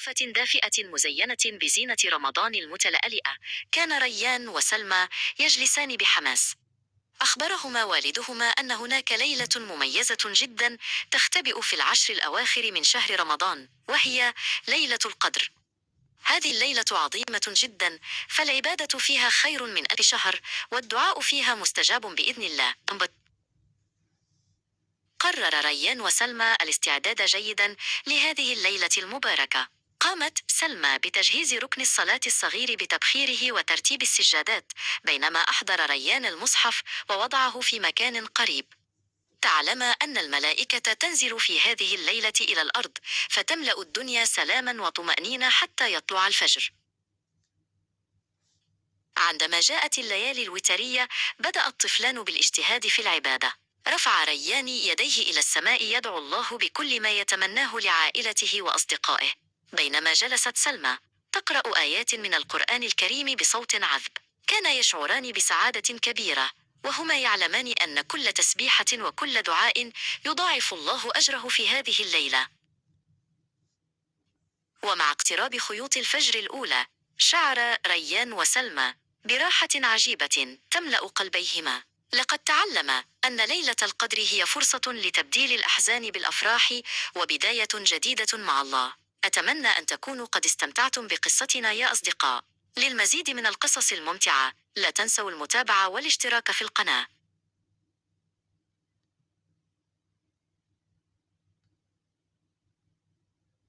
غرفة دافئة مزينة بزينة رمضان المتلألئة، كان ريان وسلمى يجلسان بحماس. أخبرهما والدهما أن هناك ليلة مميزة جدا تختبئ في العشر الأواخر من شهر رمضان، وهي ليلة القدر. هذه الليلة عظيمة جدا، فالعبادة فيها خير من ألف شهر، والدعاء فيها مستجاب بإذن الله. قرر ريان وسلمى الاستعداد جيدا لهذه الليلة المباركة. قامت سلمى بتجهيز ركن الصلاة الصغير بتبخيره وترتيب السجادات، بينما أحضر ريان المصحف ووضعه في مكان قريب. تعلم أن الملائكة تنزل في هذه الليلة إلى الأرض، فتملأ الدنيا سلاما وطمأنينة حتى يطلع الفجر. عندما جاءت الليالي الوترية، بدأ الطفلان بالاجتهاد في العبادة. رفع ريان يديه إلى السماء يدعو الله بكل ما يتمناه لعائلته وأصدقائه، بينما جلست سلمى تقرأ آيات من القرآن الكريم بصوت عذب. كانا يشعران بسعادة كبيرة، وهما يعلمان أن كل تسبيحة وكل دعاء يضاعف الله أجره في هذه الليلة. ومع اقتراب خيوط الفجر الأولى، شعر ريان وسلمى براحة عجيبة تملأ قلبيهما. لقد تعلم أن ليلة القدر هي فرصة لتبديل الأحزان بالأفراح، وبداية جديدة مع الله. أتمنى أن تكونوا قد استمتعتم بقصتنا يا أصدقاء. للمزيد من القصص الممتعة، لا تنسوا المتابعة والاشتراك في القناة.